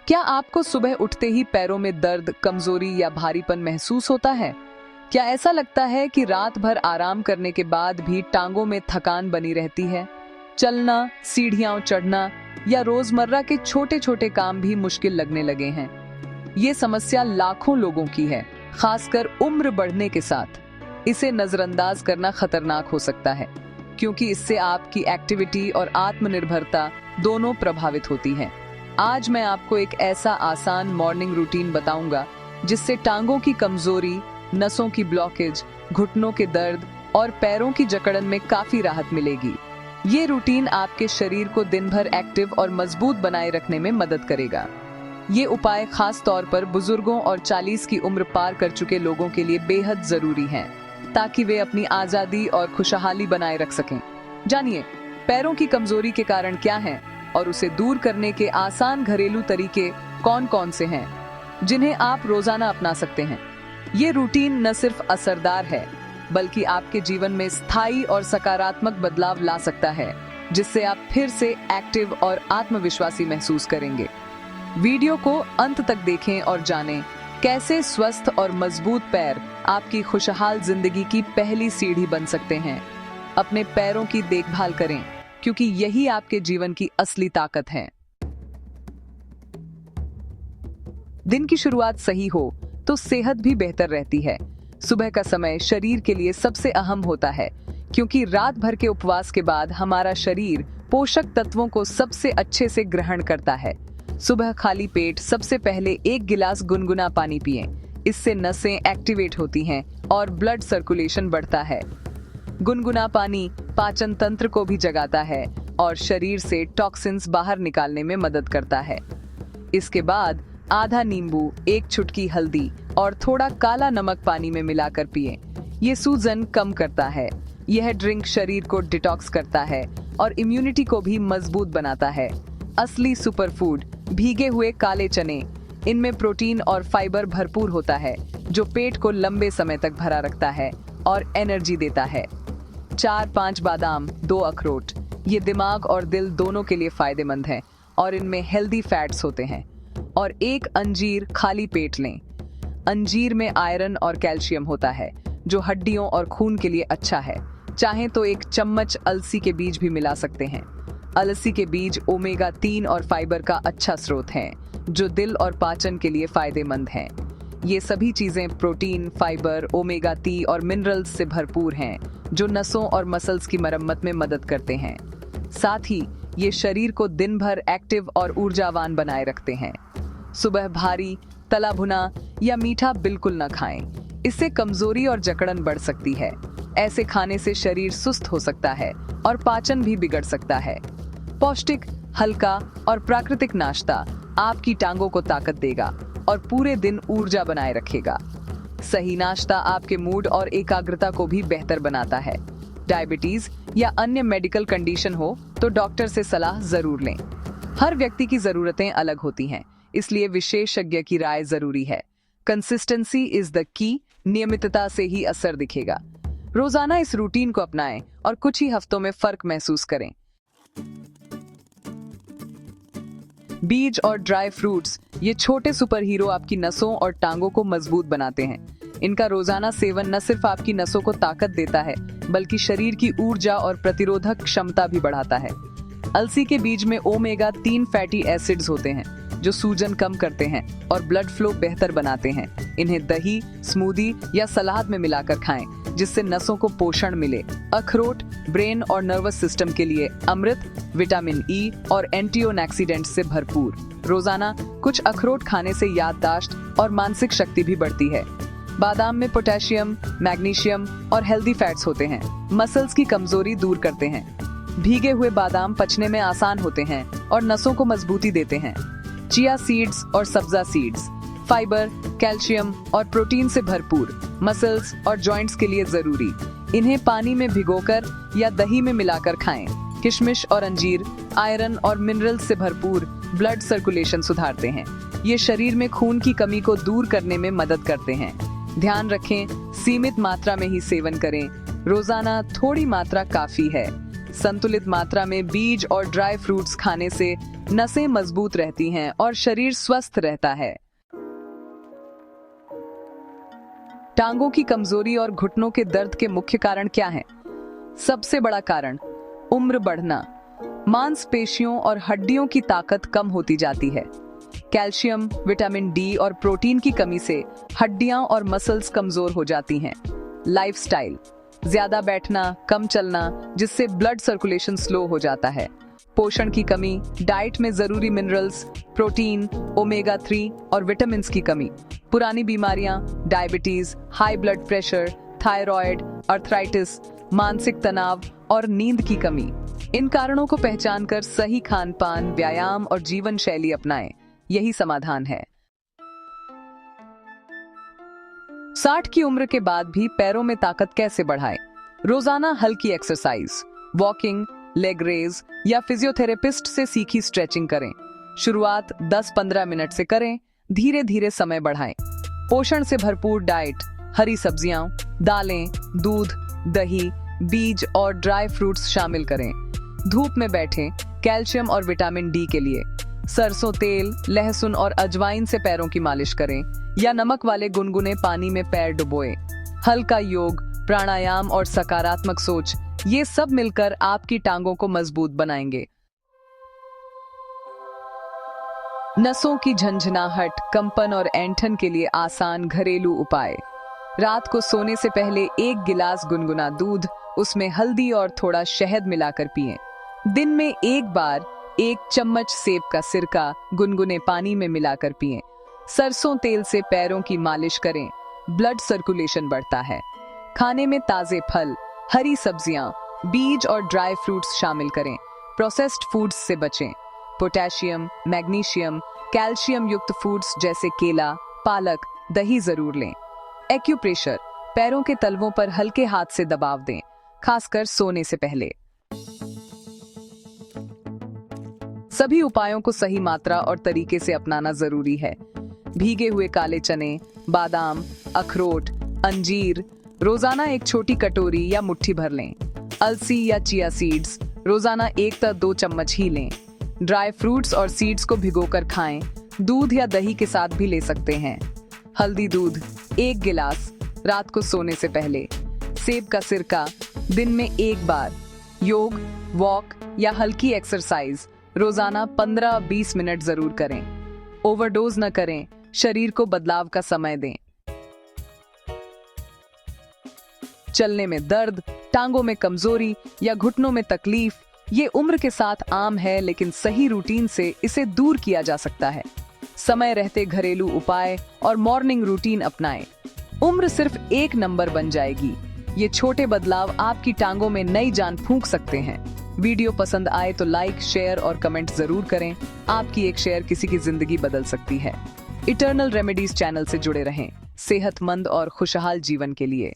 क्या आपको सुबह उठते ही पैरों में दर्द, कमजोरी या भारीपन महसूस होता है? क्या ऐसा लगता है कि रात भर आराम करने के बाद भी टांगों में थकान बनी रहती है? चलना, सीढ़ियां चढ़ना या रोजमर्रा के छोटे छोटे काम भी मुश्किल लगने लगे हैं। ये समस्या लाखों लोगों की है, खासकर उम्र बढ़ने के साथ। इसे नजरअंदाज करना खतरनाक हो सकता है, क्योंकि इससे आपकी एक्टिविटी और आत्मनिर्भरता दोनों प्रभावित होती हैं। आज मैं आपको एक ऐसा आसान मॉर्निंग रूटीन बताऊंगा जिससे टांगों की कमजोरी, नसों की ब्लॉकेज, घुटनों के दर्द और पैरों की जकड़न में काफी राहत मिलेगी। ये रूटीन आपके शरीर को दिन भर एक्टिव और मजबूत बनाए रखने में मदद करेगा। ये उपाय खास तौर पर बुजुर्गों और 40 की उम्र पार कर चुके लोगों के लिए बेहद जरूरी हैं, ताकि वे अपनी आजादी और खुशहाली बनाए रख सकें। जानिए, पैरों की कमजोरी के कारण क्या हैं और उसे दूर करने के आसान घरेलू तरीके कौन-कौन से हैं, जिन्हें आप रोजाना अपना सकते हैं। ये रूटीन न सिर्फ असरदार है, बल्कि आपके जीवन में स्थायी और सकारात्मक बदलाव ला सकता है, जिससे आप फिर से एक्टिव और आत्मविश्वासी महसूस करेंगे। वीडियो को अंत तक देखें और जानें कैसे स्वस्थ और मजबूत पैर आपकी खुशहाल जिंदगी की पहली सीढ़ी बन सकते हैं। अपने पैरों की देखभाल करें, क्योंकि यही आपके जीवन की असली ताकत है। दिन की शुरुआत सही हो तो सेहत भी बेहतर रहती है। सुबह का समय शरीर के लिए सबसे अहम होता है, क्योंकि रात भर के उपवास के बाद हमारा शरीर पोषक तत्वों को सबसे अच्छे से ग्रहण करता है। सुबह खाली पेट सबसे पहले 1 गिलास गुनगुना पानी पिएं। इससे नसें एक्टिवेट होती हैं और ब्लड सर्कुलेशन बढ़ता है। गुनगुना पानी पाचन तंत्र को भी जगाता है और शरीर से टॉक्सिन्स बाहर निकालने में मदद करता है। इसके बाद आधा नींबू, 1 चुटकी हल्दी और थोड़ा काला नमक पानी में मिलाकर पिएं। ये सूजन कम करता है। यह ड्रिंक शरीर को डिटॉक्स करता है और इम्यूनिटी को भी मजबूत बनाता है। असली सुपरफूड भीगे हुए काले चने, इनमें प्रोटीन और फाइबर भरपूर होता है, जो पेट को लंबे समय तक भरा रखता है और एनर्जी देता है। 4-5 बादाम, 2 अखरोट, ये दिमाग और दिल दोनों के लिए फायदेमंद हैं और इनमें हेल्दी फैट्स होते हैं। और 1 अंजीर खाली पेट लें। अंजीर में आयरन और कैल्शियम होता है, जो हड्डियों और खून के लिए अच्छा है। चाहें तो 1 चम्मच अलसी के बीज भी मिला सकते हैं। अलसी के बीज ओमेगा 3 और फाइबर का अच्छा स्रोत हैं, जो दिल और पाचन के लिए फायदेमंद हैं। ये सभी चीजें प्रोटीन, फाइबर, ओमेगा 3 और मिनरल्स से भरपूर हैं, जो नसों और मसल्स की मरम्मत में मदद करते हैं। साथ ही ये शरीर को दिन भर एक्टिव और ऊर्जावान बनाए रखते हैं। सुबह भारी, तला भुना या मीठा बिल्कुल न खाएं। इससे कमजोरी और जकड़न बढ़ सकती है। ऐसे खाने से शरीर सुस्त हो सकता है और पाचन भी बिगड़ सकता है। पौष्टिक, हल्का और प्राकृतिक नाश्ता आपकी टांगों को ताकत देगा और पूरे दिन ऊर्जा बनाए रखेगा। सही नाश्ता आपके मूड और एकाग्रता को भी बेहतर बनाता है। डायबिटीज या अन्य मेडिकल कंडीशन हो तो डॉक्टर से सलाह जरूर लें। हर व्यक्ति की जरूरतें अलग होती हैं, इसलिए विशेषज्ञ की राय जरूरी है। कंसिस्टेंसी इज द की, नियमितता से ही असर दिखेगा। रोजाना इस रूटीन को अपनाएं और कुछ ही हफ्तों में फर्क महसूस करें। बीज और ड्राई फ्रूट्स, ये छोटे सुपर हीरो आपकी नसों और टांगों को मजबूत बनाते हैं। इनका रोजाना सेवन न सिर्फ आपकी नसों को ताकत देता है, बल्कि शरीर की ऊर्जा और प्रतिरोधक क्षमता भी बढ़ाता है। अलसी के बीज में ओमेगा 3 फैटी एसिड्स होते हैं, जो सूजन कम करते हैं और ब्लड फ्लो बेहतर बनाते हैं। इन्हें दही, स्मूदी या सलाद में मिलाकर खाएं, जिससे नसों को पोषण मिले। अखरोट ब्रेन और नर्वस सिस्टम के लिए अमृत, विटामिन ई और एंटीऑक्सीडेंट्स से भरपूर। रोजाना कुछ अखरोट खाने से याददाश्त और मानसिक शक्ति भी बढ़ती है। बादाम में पोटेशियम, मैग्नीशियम और हेल्दी फैट्स होते हैं, मसल्स की कमजोरी दूर करते हैं। भीगे हुए बादाम पचने में आसान होते हैं और नसों को मजबूती देते हैं। चिया सीड्स और सब्जा सीड्स फाइबर, कैल्शियम और प्रोटीन से भरपूर, मसल्स और जॉइंट्स के लिए जरूरी। इन्हें पानी में भिगोकर या दही में मिलाकर खाएं। किशमिश और अंजीर आयरन और मिनरल्स से भरपूर, ब्लड सर्कुलेशन सुधारते हैं। ये शरीर में खून की कमी को दूर करने में मदद करते हैं। ध्यान रखें, सीमित मात्रा में ही सेवन करें। रोजाना थोड़ी मात्रा काफी है। संतुलित मात्रा में बीज और ड्राई फ्रूट्स खाने से नसें मजबूत रहती हैं और शरीर स्वस्थ रहता है। टांगों की कमजोरी और घुटनों के दर्द के मुख्य कारण क्या हैं? सबसे बड़ा कारण उम्र बढ़ना। मांसपेशियों और हड्डियों की ताकत कम होती जाती है। कैल्शियम, विटामिन डी और प्रोटीन की कमी से हड्डियां और मसल्स कमजोर हो जाती हैं। लाइफस्टाइल, ज्यादा बैठना, कम चलना, जिससे ब्लड सर्कुलेशन स्लो हो जाता है। पोषण की कमी, डाइट में जरूरी मिनरल्स, प्रोटीन, ओमेगा 3 और विटामिन्स की कमी। पुरानी बीमारियां, diabetes, high blood pressure, thyroid, arthritis, मानसिक तनाव और नींद की कमी। इन कारणों को पहचानकर सही खान पान, व्यायाम और जीवन शैली अपनाएं। यही समाधान है। 60 की उम्र के बाद भी पैरों में ताकत कैसे बढ़ाएं? रोजाना हल्की एक्सरसाइज, वॉकिंग, लेग रेज या फिजियोथेरेपिस्ट से सीखी स्ट्रेचिंग करें। शुरुआत 10-15 मिनट से करें, धीरे धीरे समय बढ़ाएं। पोषण से भरपूर डाइट, हरी सब्जियां, दालें, दूध, दही, बीज और ड्राई फ्रूट्स शामिल करें। धूप में बैठें, कैल्शियम और विटामिन डी के लिए। सरसों तेल, लहसुन और अजवाइन से पैरों की मालिश करें या नमक वाले गुनगुने पानी में पैर डुबोएं। हल्का योग, प्राणायाम और सकारात्मक सोच, ये सब मिलकर आपकी टांगों को मजबूत बनाएंगे। नसों की झंझनाहट, कंपन और ऐंठन के लिए आसान घरेलू उपाय। रात को सोने से पहले 1 गिलास गुनगुना दूध, उसमें हल्दी और थोड़ा शहद मिलाकर पिएं। दिन में 1 बार 1 चम्मच सेब का सिरका गुनगुने पानी में मिलाकर पिएं। सरसों तेल से पैरों की मालिश करें, ब्लड सर्कुलेशन बढ़ता है। खाने में ताजे फल, हरी सब्जियां, बीज और ड्राई फ्रूट्स शामिल करें। प्रोसेस्ड फूड्स से बचें। पोटेशियम, मैग्नीशियम, कैल्शियम युक्त फूड्स जैसे केला, पालक, दही जरूर लें। एक्यूप्रेशर, पैरों के तलवों पर हल्के हाथ से दबाव दें, खासकर सोने से पहले। सभी उपायों को सही मात्रा और तरीके से अपनाना जरूरी है। भीगे हुए काले चने, बादाम, अखरोट, अंजीर रोजाना 1 छोटी कटोरी या मुट्ठी भर लें। अलसी या चिया सीड्स रोजाना 1 से 2 चम्मच ही लें। ड्राई फ्रूट्स और सीड्स को भिगोकर खाएं। दूध या दही के साथ भी ले सकते हैं। हल्दी दूध 1 गिलास, रात को सोने से पहले। सेब का सिरका दिन में 1 बार। योग, वॉक या हल्की एक्सरसाइज रोजाना 15-20 मिनट जरूर करें। ओवरडोज न करें, शरीर को बदलाव का समय दें। चलने में दर्द, टांगों में कमजोरी या घुटनों में तकलीफ, ये उम्र के साथ आम है, लेकिन सही रूटीन से इसे दूर किया जा सकता है। समय रहते घरेलू उपाय और मॉर्निंग रूटीन अपनाएं। उम्र सिर्फ 1 नंबर बन जाएगी। ये छोटे बदलाव आपकी टांगों में नई जान फूंक सकते हैं। वीडियो पसंद आए तो लाइक, शेयर और कमेंट जरूर करें। आपकी एक शेयर किसी की जिंदगी बदल सकती है। इटर्नल रेमेडीज चैनल से जुड़े रहें, सेहतमंद और खुशहाल जीवन के लिए।